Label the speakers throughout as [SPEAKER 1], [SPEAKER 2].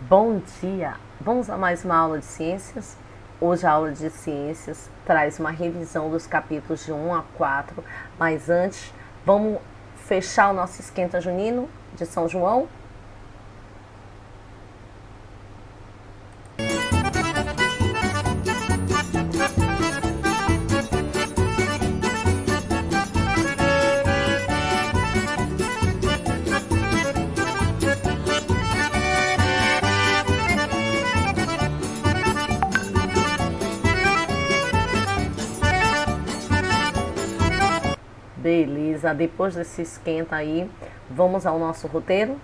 [SPEAKER 1] Bom dia! Vamos a mais uma aula de ciências? Hoje a aula de ciências traz uma revisão dos capítulos de 1 a 4, mas antes vamos fechar o nosso esquenta junino de São João? Beleza, depois desse esquenta aí, vamos ao nosso roteiro?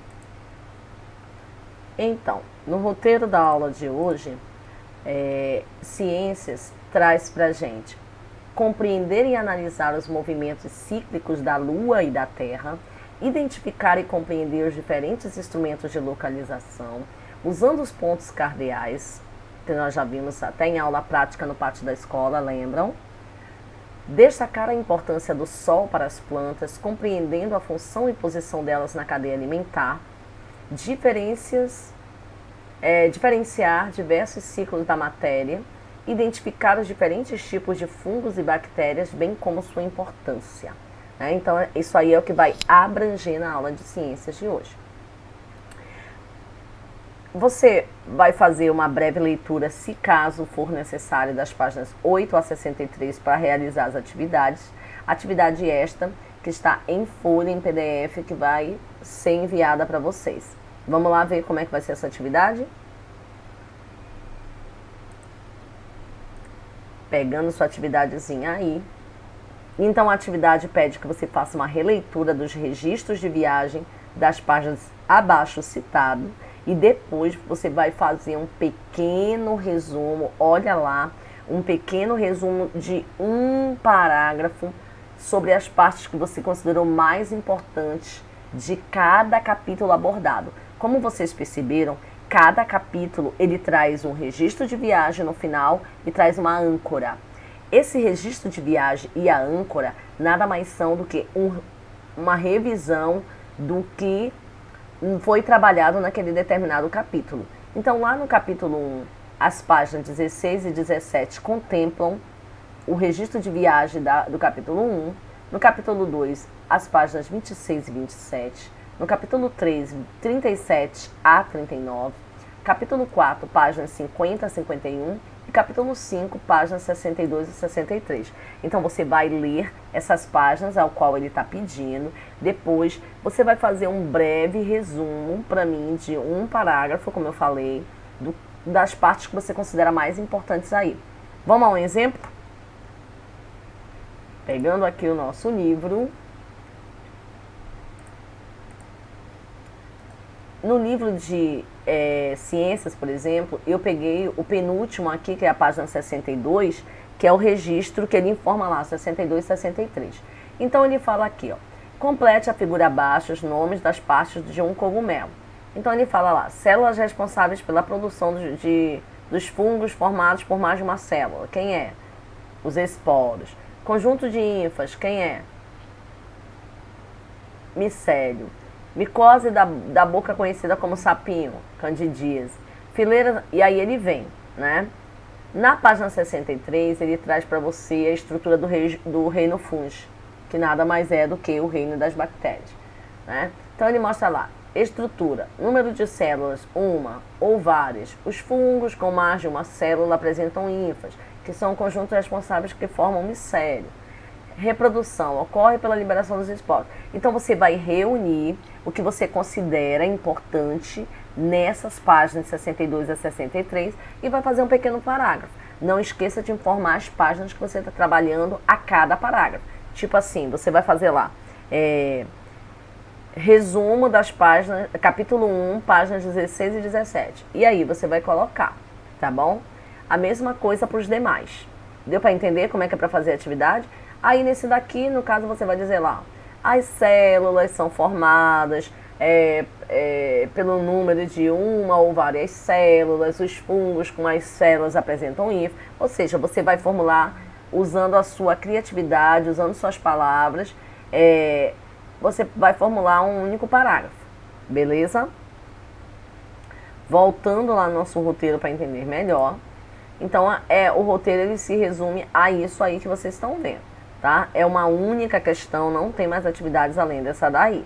[SPEAKER 1] Então, no roteiro da aula de hoje, Ciências traz pra gente compreender e analisar os movimentos cíclicos da Lua e da Terra, identificar e compreender os diferentes instrumentos de localização, usando os pontos cardeais, que nós já vimos até em aula prática no pátio da escola, lembram? Destacar a importância do Sol para as plantas, compreendendo a função e posição delas na cadeia alimentar, diferenciar diversos ciclos da matéria, identificar os diferentes tipos de fungos e bactérias, bem como sua importância. Então, isso aí é o que vai abranger na aula de ciências de hoje. Você vai fazer uma breve leitura, se caso for necessário, das páginas 8 a 63 para realizar as atividades. Atividade esta que está em folha, em PDF, que vai ser enviada para vocês. Vamos lá ver como é que vai ser essa atividade? Pegando sua atividadezinha aí. Então a atividade pede que você faça uma releitura dos registros de viagem das páginas abaixo citado e depois você vai fazer um pequeno resumo, olha lá, um pequeno resumo de um parágrafo sobre as partes que você considerou mais importantes de cada capítulo abordado. Como vocês perceberam, cada capítulo ele traz um registro de viagem no final e traz uma âncora. Esse registro de viagem e a âncora nada mais são do que uma revisão do que foi trabalhado naquele determinado capítulo. Então, lá no capítulo 1, as páginas 16 e 17 contemplam o registro de viagem do capítulo 1. No capítulo 2, as páginas 26 e 27. No capítulo 3, 37 a 39. Capítulo 4, páginas 50 a 51. E capítulo 5, páginas 62 e 63. Então você vai ler essas páginas ao qual ele está pedindo. Depois você vai fazer um breve resumo para mim de um parágrafo, como eu falei, das partes que você considera mais importantes aí. Vamos a um exemplo? Pegando aqui o nosso livro. No livro de ciências, por exemplo, eu peguei o penúltimo aqui, que é a página 62, que é o registro que ele informa lá, 62 e 63. Então ele fala aqui, ó, complete a figura abaixo os nomes das partes de um cogumelo. Então ele fala lá, células responsáveis pela produção dos fungos formados por mais de uma célula. Quem é? Os esporos. Conjunto de ínfas, quem é? Micélio. Micose da boca conhecida como sapinho, candidíase. Fileira, e aí ele vem, né? Na página 63, ele traz para você a estrutura do reino fungi, que nada mais é do que o reino das bactérias, né? Então ele mostra lá, estrutura, número de células, uma ou várias. Os fungos com mais de uma célula apresentam ínfas, que são conjuntos responsáveis que formam micélio. Reprodução ocorre pela liberação dos esporos. Então você vai reunir o que você considera importante nessas páginas 62 a 63 e vai fazer um pequeno parágrafo. Não esqueça de informar as páginas que você está trabalhando a cada parágrafo. Tipo assim, você vai fazer lá resumo das páginas, capítulo 1, páginas 16 e 17. E aí você vai colocar, tá bom? A mesma coisa para os demais. Deu para entender como é que é para fazer a atividade? Aí nesse daqui, no caso, você vai dizer lá, as células são formadas pelo número de uma ou várias células, os fungos com as células apresentam hífen, ou seja, você vai formular usando a sua criatividade, usando suas palavras, você vai formular um único parágrafo, beleza? Voltando lá no nosso roteiro para entender melhor. Então, o roteiro ele se resume a isso aí que vocês estão vendo, tá? É uma única questão, não tem mais atividades além dessa daí.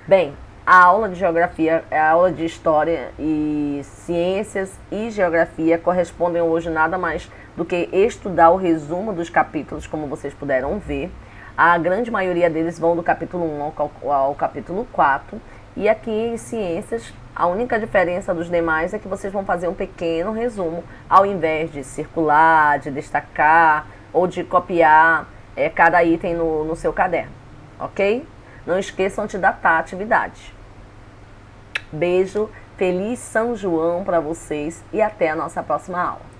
[SPEAKER 1] Bem, a aula de geografia, a aula de história e ciências e geografia correspondem hoje nada mais do que estudar o resumo dos capítulos, como vocês puderam ver. A grande maioria deles vão do capítulo 1 ao capítulo 4. E aqui em ciências, a única diferença dos demais é que vocês vão fazer um pequeno resumo, ao invés de circular, de destacar ou de copiar cada item no seu caderno, ok? Não esqueçam de datar a atividade. Beijo, feliz São João para vocês e até a nossa próxima aula.